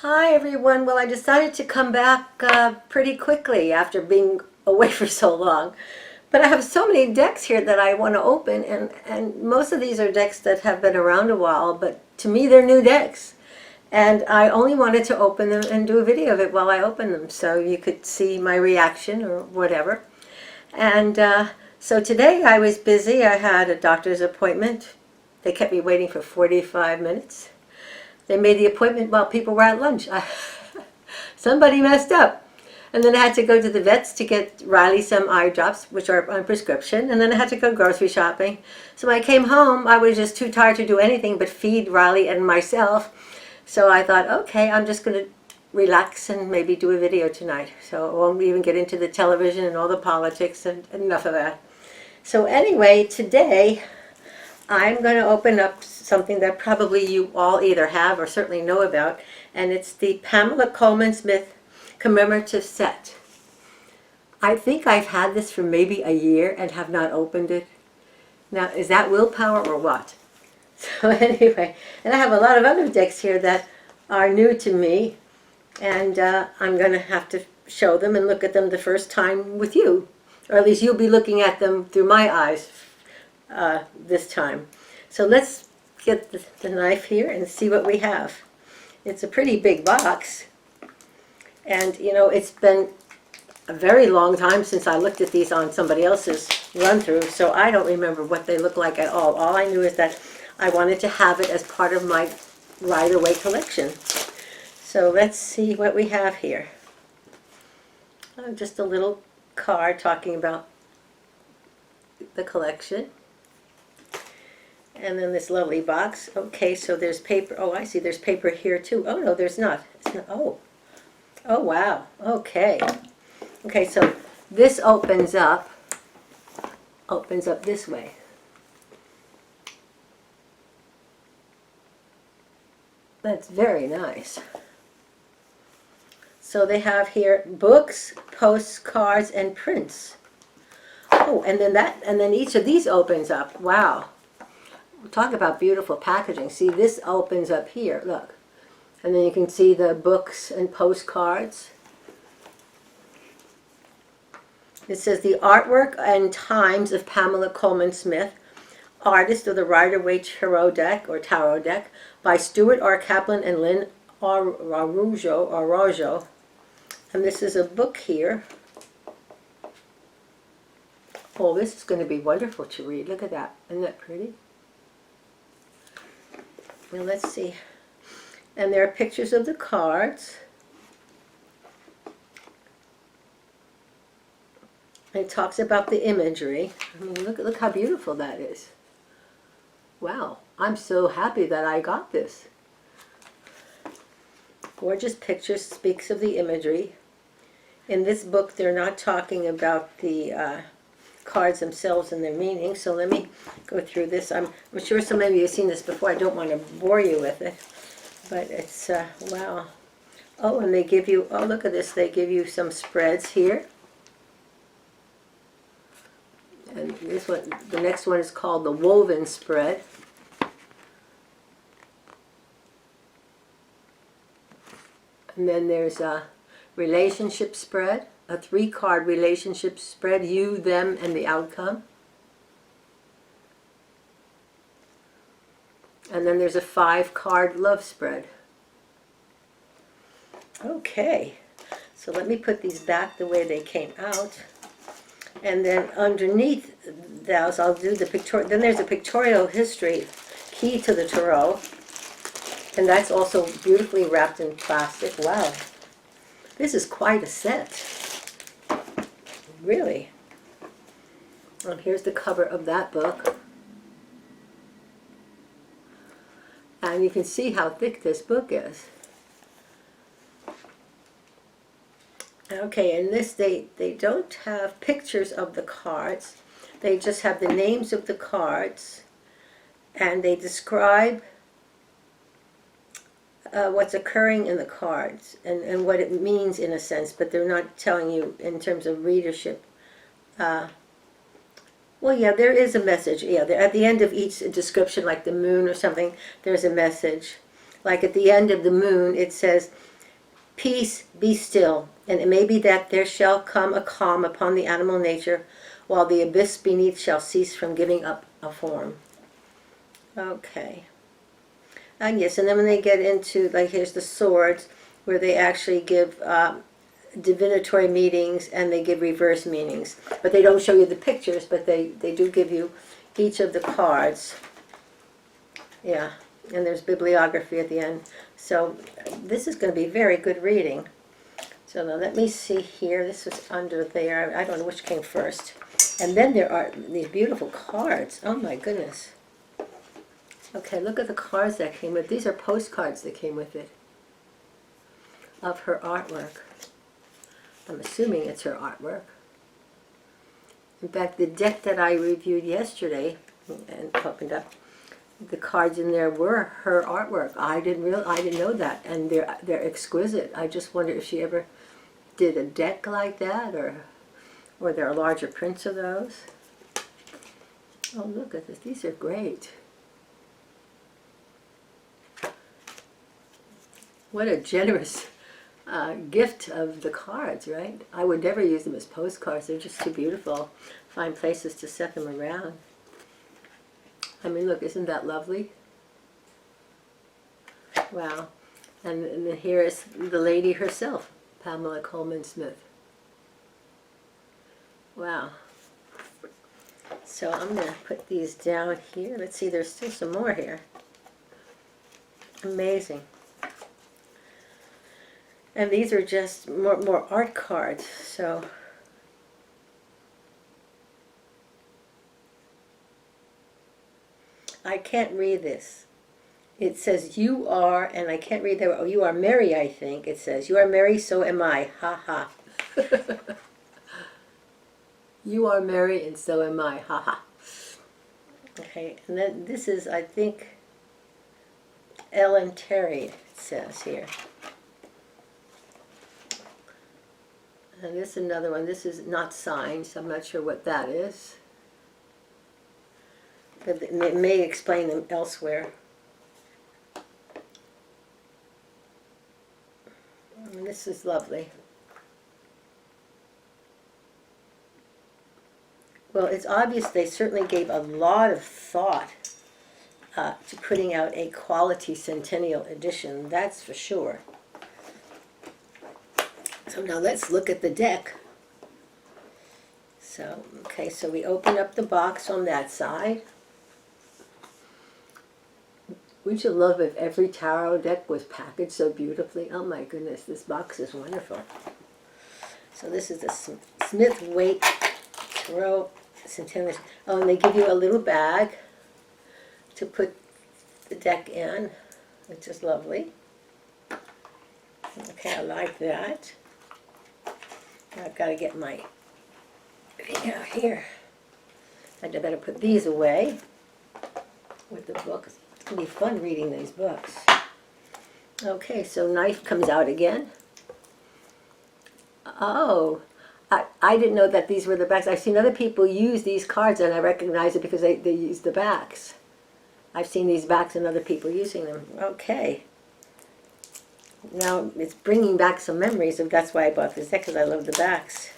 Hi everyone. Well, I decided to come back pretty quickly after being away for so long. But I have so many decks here that I want to open, and most of these are decks that have been around a while, but to me they're new decks. And I only wanted to open them and do a video of it while I open them so you could see my reaction or whatever. And so today I was busy. I had a doctor's appointment. They kept me waiting for 45 minutes. They made the appointment while people were at lunch. Somebody messed up. And then I had to go to the vets to get Riley some eye drops, which are on prescription. And then I had to go grocery shopping. So when I came home, I was just too tired to do anything but feed Riley and myself. So I thought, okay, I'm just going to relax and maybe do a video tonight. So I won't even get into the television and all the politics and enough of that. So anyway, today I'm going to open up something that probably you all either have or certainly know about, and it's the Pamela Coleman Smith Commemorative set. I think I've had this for maybe a year and have not opened it. Now, is that willpower or what? So anyway, and I have a lot of other decks here that are new to me, and I'm going to have to show them and look at them the first time with you, or at least you'll be looking at them through my eyes this time. So let's get the knife here and see what we have. It's a pretty big box, and you know, it's been a very long time since I looked at these on somebody else's run through, so I don't remember what they look like at all. All I knew is that I wanted to have it as part of my Rider-Waite collection. So let's see what we have here. Just a little card talking about the collection. And then this lovely box. Okay, so there's paper. Oh, I see. There's paper here too. Oh no, there's not. It's not. Oh, oh wow. Okay. Okay, so this opens up this way. That's very nice. So they have here books, postcards, and prints. Oh, and then each of these opens up. Wow. Talk about beautiful packaging. See, this opens up here, look. And then you can see the books and postcards. It says the artwork and times of Pamela Coleman Smith, artist of the Rider-Waite Tarot deck or Tarot deck by Stuart R. Kaplan and Lynn Araujo. And this is a book here. Oh, this is going to be wonderful to read. Look at that. Isn't that pretty? Well, let's see. And there are pictures of the cards. And it talks about the imagery. I mean, look how beautiful that is. Wow, I'm so happy that I got this. Gorgeous pictures, speaks of the imagery. In this book, they're not talking about the cards themselves and their meaning, so let me go through this. I'm sure some of you have seen this before. I don't want to bore you with it, but it's wow. Oh, and they give you, oh look at this, they give you some spreads here, and this one, the next one is called the woven spread. And then there's a relationship spread, a 3-card relationship spread, you, them, and the outcome. And then there's a 5-card love spread. Okay, so let me put these back the way they came out. And then underneath those, I'll do the pictorial, then there's a pictorial history, key to the tarot. And that's also beautifully wrapped in plastic. Wow, this is quite a set. Really. And here's the cover of that book. And you can see how thick this book is. Okay, in this they don't have pictures of the cards. They just have the names of the cards. And they describe what's occurring in the cards and what it means in a sense, but they're not telling you in terms of readership. Well, yeah, there is a message. Yeah, at the end of each description, like the moon or something, there's a message. like at the end of the moon, it says, "Peace, be still, and it may be that there shall come a calm upon the animal nature, while the abyss beneath shall cease from giving up a form." Okay. And yes, and then when they get into, like, here's the swords, where they actually give divinatory meanings, and they give reverse meanings. But they don't show you the pictures, but they do give you each of the cards. Yeah, and there's bibliography at the end. So this is going to be very good reading. So now let me see here. This was under there. I don't know which came first. And then there are these beautiful cards. Oh my goodness. Okay, look at the cards that came with. These are postcards that came with it of her artwork. I'm assuming it's her artwork. In fact, the deck that I reviewed yesterday and opened up, the cards in there were her artwork. I didn't know that, and they're exquisite. I just wonder if she ever did a deck like that, or there are larger prints of those. Oh, look at this. These are great. What a generous gift of the cards, right? I would never use them as postcards. They're just too beautiful. Find places to set them around. I mean, look, isn't that lovely? Wow. And then here is the lady herself, Pamela Coleman Smith. Wow. So I'm going to put these down here. Let's see, there's still some more here. Amazing. And these are just more art cards, so I can't read this. It says, "You are," and I can't read that. Oh, "You are merry," I think it says. "You are merry, so am I." Ha ha. You are merry, and so am I. Ha ha. Okay, and then this is, I think, Ellen Terry, it says here. And this is another one. This is not signed, so I'm not sure what that is. But it may explain them elsewhere. And this is lovely. Well, it's obvious they certainly gave a lot of thought to putting out a quality centennial edition, that's for sure. So now let's look at the deck. So, okay, so we open up the box on that side. Wouldn't you love if every tarot deck was packaged so beautifully? Oh my goodness, this box is wonderful. So this is the Smith Waite Tarot Centennial. Oh, and they give you a little bag to put the deck in, which is lovely. Okay, I like that. I've got to get my thing out here. I better put these away with the book. It's going to be fun reading these books. Okay, so knife comes out again. Oh, I didn't know that these were the backs. I've seen other people use these cards, and I recognize it because they use the backs. I've seen these backs and other people using them. Okay. Now it's bringing back some memories of, that's why I bought this deck, because I love the backs.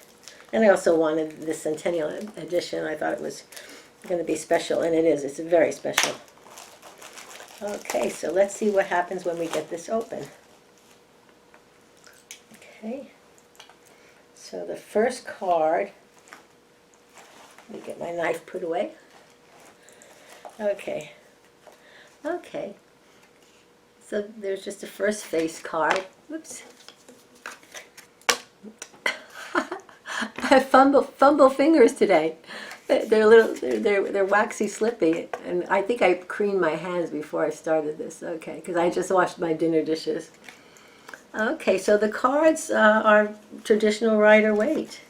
And I also wanted the Centennial edition. I thought it was going to be special, and it is. It's very special. Okay, so let's see what happens when we get this open. Okay. So the first card, let me get my knife put away. Okay. Okay. So there's just a first face card. Whoops. I fumble fingers today. They're waxy slippy, and I think I cleaned my hands before I started this. Okay, because I just washed my dinner dishes. Okay, so the cards are traditional Rider-Waite.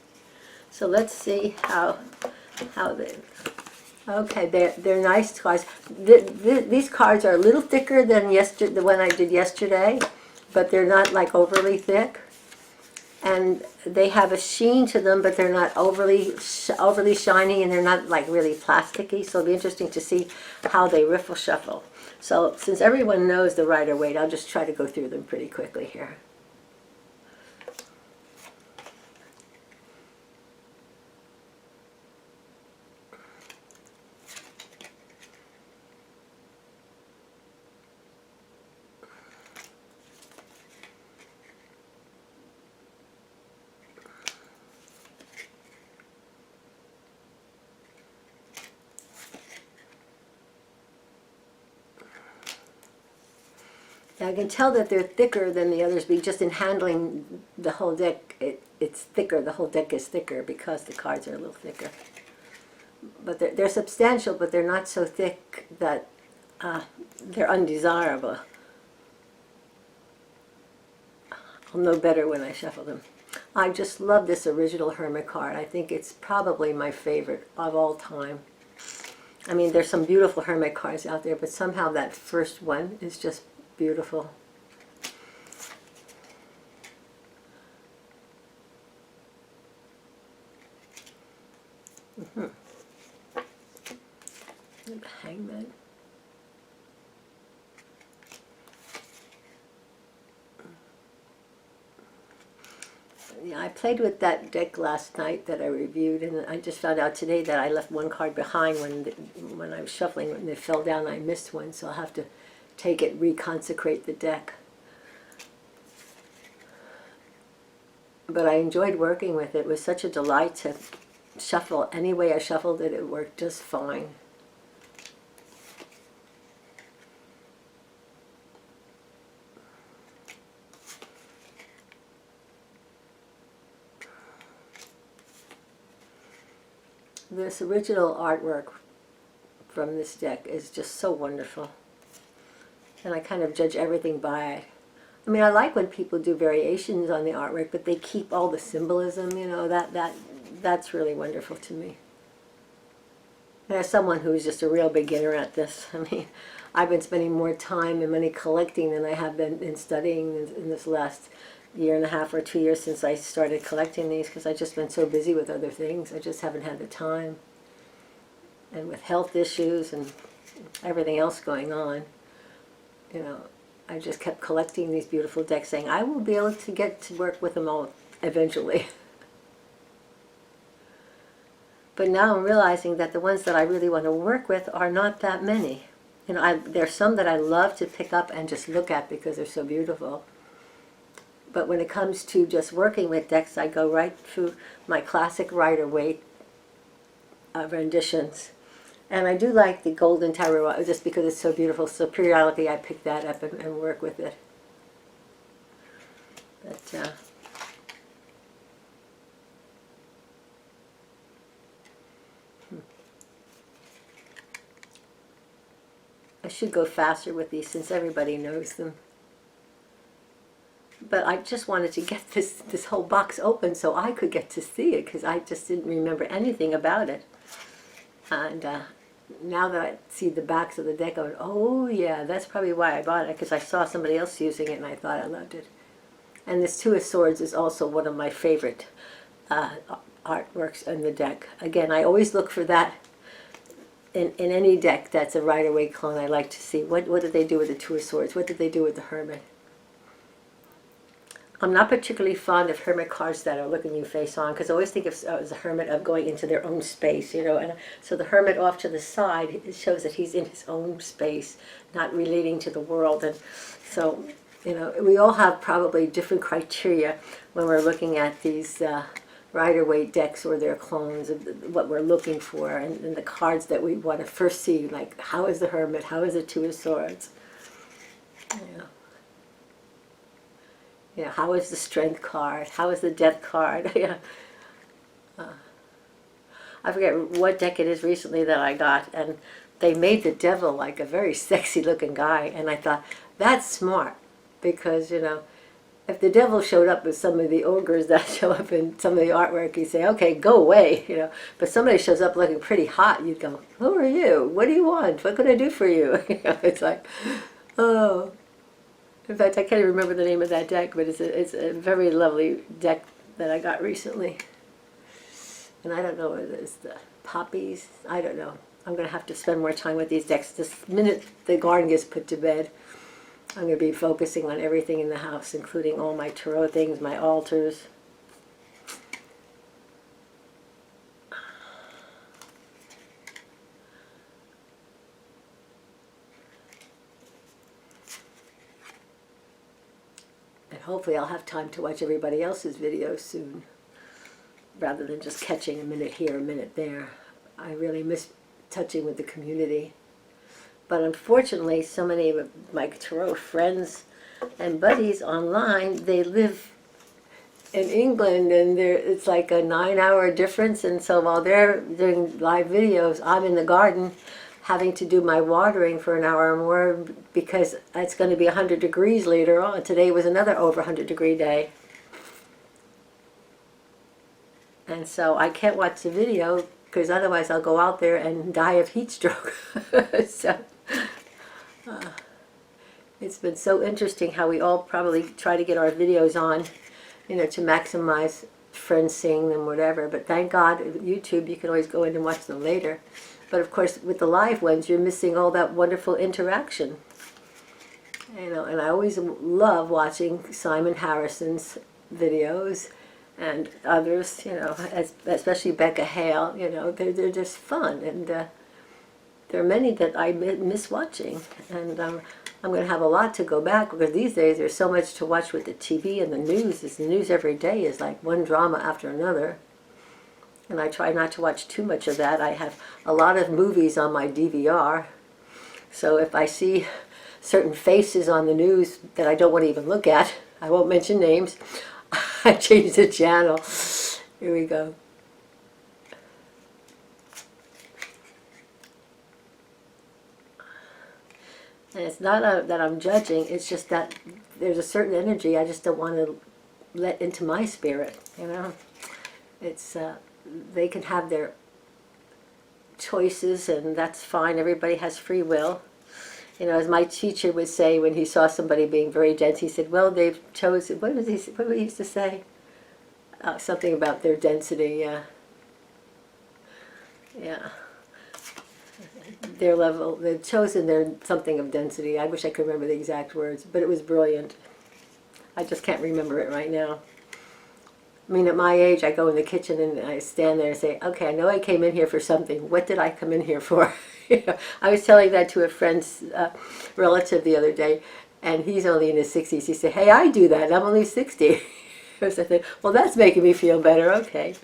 So let's see how they. Okay, they're nice cards. These cards are a little thicker than the one I did yesterday, but they're not like overly thick. And they have a sheen to them, but they're not overly shiny, and they're not like really plasticky. So it'll be interesting to see how they riffle shuffle. So since everyone knows the Rider-Waite, I'll just try to go through them pretty quickly here. I can tell that they're thicker than the others, but just in handling the whole deck, it's thicker. The whole deck is thicker because the cards are a little thicker. But they're substantial, but they're not so thick that they're undesirable. I'll know better when I shuffle them. I just love this original Hermit card. I think it's probably my favorite of all time. I mean, there's some beautiful Hermit cards out there, but somehow that first one is just beautiful. Hangman. Yeah, I played with that deck last night that I reviewed, and I just found out today that I left one card behind when I was shuffling. When they fell down, I missed one, so I'll have to take it, reconsecrate the deck. But I enjoyed working with it. It was such a delight to shuffle. Any way I shuffled it, it worked just fine. This original artwork from this deck is just so wonderful. And I kind of judge everything by it. I mean, I like when people do variations on the artwork, but they keep all the symbolism, you know, that's really wonderful to me. And as someone who's just a real beginner at this, I mean, I've been spending more time and money collecting than I have been in studying in this last year and a half or 2 years since I started collecting these, because I've just been so busy with other things. I just haven't had the time. And with health issues and everything else going on, you know, I just kept collecting these beautiful decks, saying I will be able to get to work with them all eventually. But now I'm realizing that the ones that I really want to work with are not that many. You know, there's some that I love to pick up and just look at because they're so beautiful. But when it comes to just working with decks, I go right through my classic Rider-Waite renditions. And I do like the Golden Tarot just because it's so beautiful. So periodically I pick that up and work with it. But I should go faster with these since everybody knows them. But I just wanted to get this whole box open so I could get to see it, because I just didn't remember anything about it. And now that I see the backs of the deck, I went, oh yeah, that's probably why I bought it, because I saw somebody else using it and I thought I loved it. And this Two of Swords is also one of my favorite artworks in the deck. Again, I always look for that in any deck that's a Rider-Waite clone. I like to see what did they do with the Two of Swords, what did they do with the Hermit. I'm not particularly fond of Hermit cards that are looking you face on, because I always think of as a Hermit of going into their own space, you know. And so the Hermit off to the side, it shows that he's in his own space, not relating to the world. And so, you know, we all have probably different criteria when we're looking at these Rider-Waite decks or their clones, of what we're looking for, and the cards that we want to first see, like how is the Hermit, how is the Two of Swords, you know. Yeah, how is the Strength card? How is the Death card? Yeah. I forget what deck it is recently that I got, and they made the Devil like a very sexy looking guy, and I thought, that's smart, because, you know, if the Devil showed up with some of the ogres that show up in some of the artwork, you say, okay, go away, you know. But somebody shows up looking pretty hot, you'd go, who are you? What do you want? What can I do for you? You know, it's like, oh. In fact, I can't even remember the name of that deck, but it's a very lovely deck that I got recently. And I don't know what it is, the poppies, I don't know. I'm going to have to spend more time with these decks. The minute the garden gets put to bed, I'm going to be focusing on everything in the house, including all my tarot things, my altars. And hopefully I'll have time to watch everybody else's videos soon, rather than just catching a minute here, a minute there. I really miss touching with the community. But unfortunately, so many of my tarot friends and buddies online, they live in England, and it's like a 9-hour difference. And so while they're doing live videos, I'm in the garden having to do my watering for an hour or more, because it's going to be 100 degrees later on. Today was another over 100-degree day. And so I can't watch the video, because otherwise I'll go out there and die of heat stroke. So it's been so interesting how we all probably try to get our videos on, you know, to maximize friends seeing them, whatever. But thank God, YouTube, you can always go in and watch them later. But of course, with the live ones, you're missing all that wonderful interaction. You know, and I always love watching Simon Harrison's videos and others, you know, especially Becca Hale. You know, they're just fun, and there are many that I miss watching. And I'm going to have a lot to go back, because these days there's so much to watch with the TV and the news. The news every day is like one drama after another. And I try not to watch too much of that. I have a lot of movies on my DVR. So if I see certain faces on the news that I don't want to even look at, I won't mention names, I change the channel. Here we go. And it's not that I'm judging, it's just that there's a certain energy I just don't want to let into my spirit, you know. It's they can have their choices, and that's fine. Everybody has free will. You know, as my teacher would say when he saw somebody being very dense, he said, well, they've chosen, what did he used to say? Something about their density, yeah. Their level, they've chosen their something of density. I wish I could remember the exact words, but it was brilliant. I just can't remember it right now. I mean, at my age, I go in the kitchen and I stand there and say, okay, I know I came in here for something. What did I come in here for? You know, I was telling that to a friend's relative the other day, and he's only in his 60s. He said, hey, I do that, and I'm only 60. So I said, well, that's making me feel better. Okay.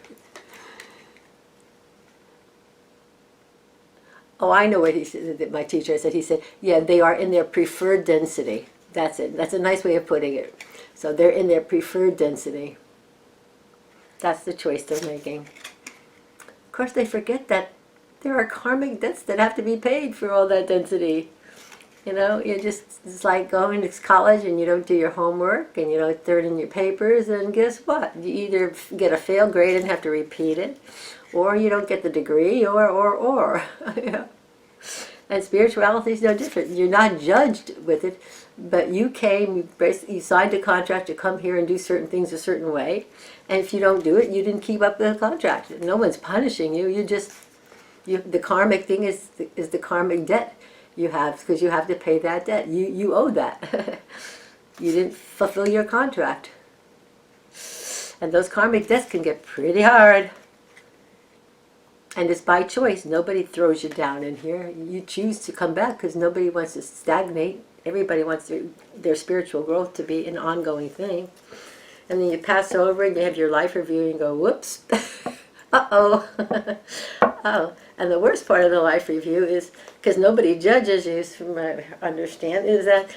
Oh, I know what he said, my teacher said. He said, yeah, they are in their preferred density. That's it. That's a nice way of putting it. So they're in their preferred density. That's the choice they're making. Of course, they forget that there are karmic debts that have to be paid for all that density. You know, it's like going to college and you don't do your homework and you don't turn in your papers, and guess what? You either get a fail grade and have to repeat it, or you don't get the degree, or. Yeah. And spirituality is no different. You're not judged with it, but you came, you signed a contract to come here and do certain things a certain way, and if you don't do it, you didn't keep up the contract. No one's punishing you. The karmic thing is the karmic debt you have, because you have to pay that debt. You owe that. You didn't fulfill your contract. And those karmic debts can get pretty hard. And it's by choice. Nobody throws you down in here. You choose to come back, because nobody wants to stagnate. Everybody wants their spiritual growth to be an ongoing thing. And then you pass over and you have your life review and go, whoops. Uh-oh. Oh. And the worst part of the life review is, because nobody judges you, from what I understand, is that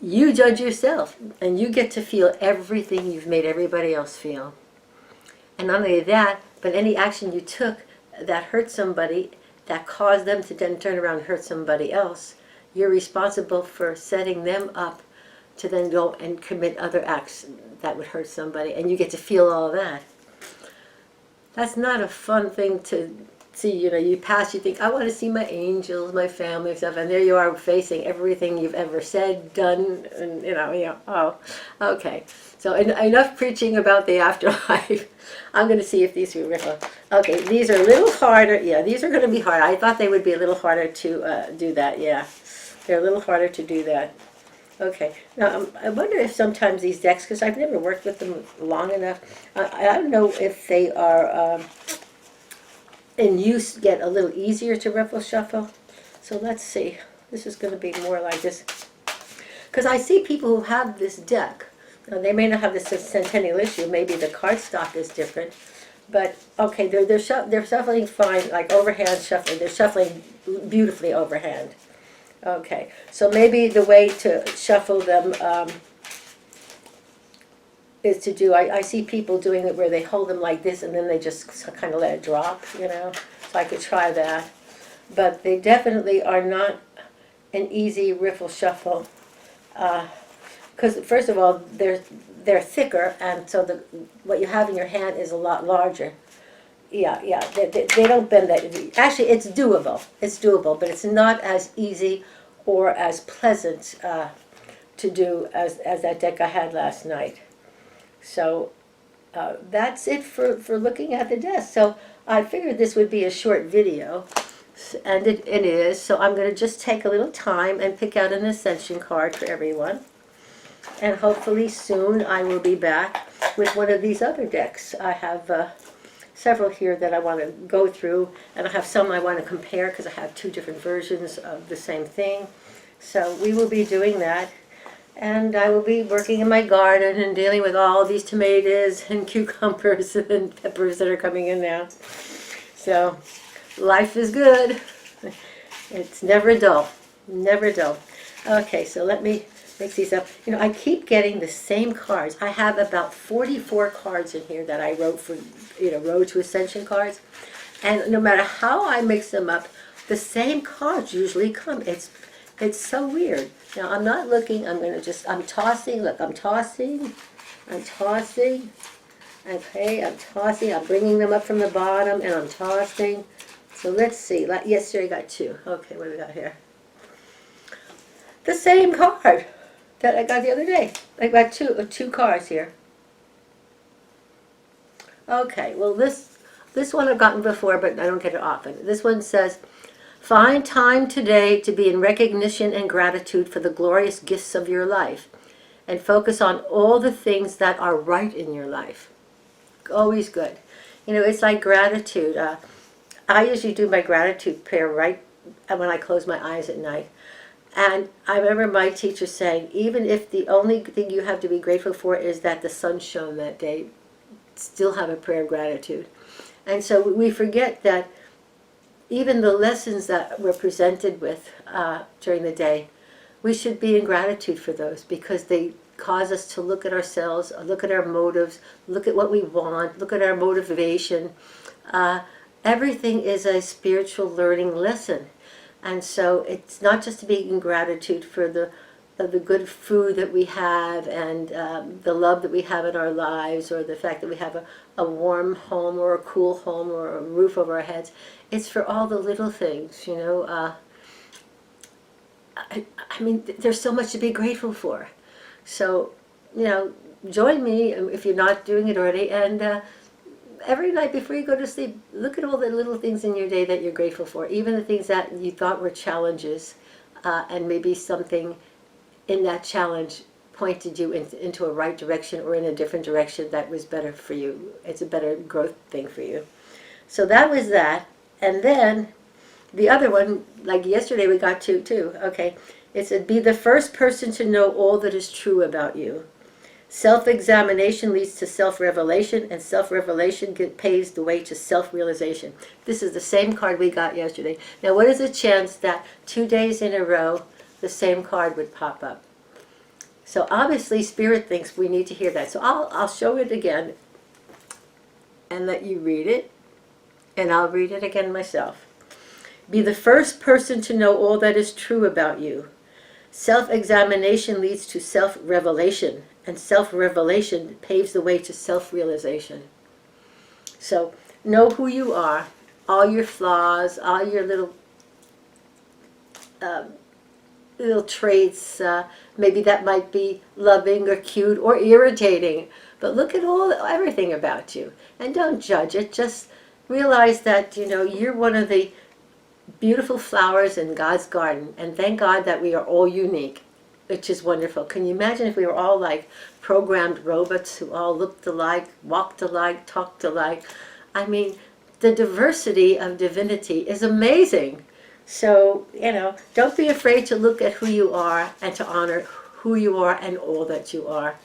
you judge yourself. And you get to feel everything you've made everybody else feel. And not only that, but any action you took that hurt somebody, that caused them to then turn around and hurt somebody else, you're responsible for setting them up to then go and commit other acts that would hurt somebody, and you get to feel all that. That's not a fun thing to see, you pass, you think, I want to see my angels, my family, stuff, and there you are facing everything you've ever said, done, and oh, okay. So enough preaching about the afterlife. I'm going to see if these are real. Okay, these are a little harder. Yeah, these are going to be hard. I thought they would be a little harder to do that. Yeah, they're a little harder to do that. Okay, now I wonder if sometimes these decks, because I've never worked with them long enough, I don't know if they are in use, get a little easier to riffle shuffle. So let's see. This is going to be more like this. Because I see people who have this deck. Now, they may not have this centennial issue. Maybe the cardstock is different. But, okay, they're shuffling fine, like overhand shuffling. They're shuffling beautifully overhand. Okay, so maybe the way to shuffle them is to do, I see people doing it where they hold them like this and then they just kind of let it drop, so I could try that. But they definitely are not an easy riffle shuffle, because first of all, they're thicker, and so what you have in your hand is a lot larger. Yeah, they don't bend that. Actually, it's doable, but it's not as easy or as pleasant to do as that deck I had last night. So that's it for looking at the desk. So I figured this would be a short video, and it is. So I'm going to just take a little time and pick out an Ascension card for everyone. And hopefully soon I will be back with one of these other decks. I have several here that I want to go through, and I have some I want to compare because I have two different versions of the same thing. So we will be doing that. And I will be working in my garden and dealing with all these tomatoes and cucumbers and peppers that are coming in now. So life is good. It's never dull. Never dull. Okay, so let me mix these up. I keep getting the same cards. I have about 44 cards in here that I wrote for, Road to Ascension cards. And no matter how I mix them up, the same cards usually come. It's so weird. Now, I'm not looking, I'm tossing, look, I'm tossing, okay, I'm tossing, I'm bringing them up from the bottom, and I'm tossing. So let's see, yesterday I got two. Okay, what do we got here? The same card that I got the other day. I got two cards here. Okay, well this one I've gotten before, but I don't get it often. This one says, find time today to be in recognition and gratitude for the glorious gifts of your life, and focus on all the things that are right in your life. Always good. It's like gratitude. I usually do my gratitude prayer right when I close my eyes at night. And I remember my teacher saying, even if the only thing you have to be grateful for is that the sun shone that day, still have a prayer of gratitude. And so we forget that even the lessons that we're presented with during the day, we should be in gratitude for those, because they cause us to look at ourselves, look at our motives, look at what we want, look at our motivation. Everything is a spiritual learning lesson. And so it's not just to be in gratitude for the good food that we have, and the love that we have in our lives, or the fact that we have a warm home or a cool home or a roof over our heads. It's for all the little things, I mean, there's so much to be grateful for. So, join me if you're not doing it already, and every night before you go to sleep, look at all the little things in your day that you're grateful for, even the things that you thought were challenges, and maybe something in that challenge pointed you into a right direction or in a different direction that was better for you. It's a better growth thing for you. So that was that. And then the other one, like yesterday we got two too. Okay, it said, be the first person to know all that is true about you. Self-examination leads to self-revelation, and self-revelation paves the way to self-realization. This is the same card we got yesterday. Now, what is the chance that 2 days in a row the same card would pop up? So obviously Spirit thinks we need to hear that. So I'll show it again and let you read it, and I'll read it again myself. Be the first person to know all that is true about you. Self-examination leads to self-revelation, and self-revelation paves the way to self-realization. So know who you are, all your flaws, all your little traits. Maybe that might be loving or cute or irritating, but look at everything about you and don't judge it. Just realize that you're one of the beautiful flowers in God's garden, and thank God that we are all unique, which is wonderful. Can you imagine if we were all like programmed robots who all looked alike, walked alike, talked alike? I mean, the diversity of divinity is amazing. So, don't be afraid to look at who you are and to honor who you are and all that you are.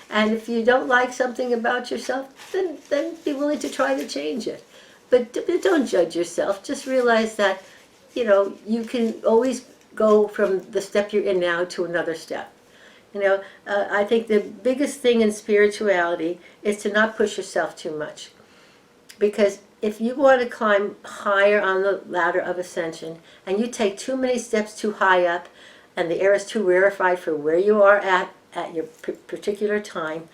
And if you don't like something about yourself, then be willing to try to change it. But don't judge yourself. Just realize that, you can always go from the step you're in now to another step. I think the biggest thing in spirituality is to not push yourself too much. Because if you want to climb higher on the ladder of ascension and you take too many steps too high up and the air is too rarefied for where you are at your particular time,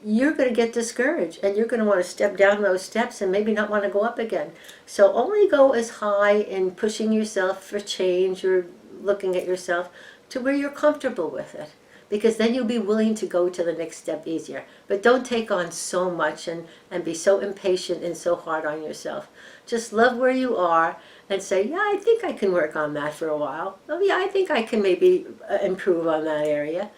you're going to get discouraged and you're going to want to step down those steps and maybe not want to go up again. So only go as high in pushing yourself for change or looking at yourself to where you're comfortable with it. Because then you'll be willing to go to the next step easier. But don't take on so much and be so impatient and so hard on yourself. Just love where you are and say, yeah, I think I can work on that for a while. Oh yeah, I think I can maybe improve on that area.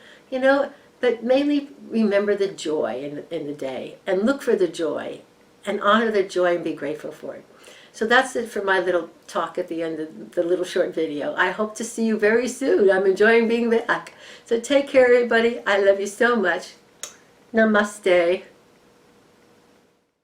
But mainly remember the joy in the day and look for the joy and honor the joy and be grateful for it. So that's it for my little talk at the end of the little short video. I hope to see you very soon. I'm enjoying being back. So take care, everybody. I love you so much. Namaste.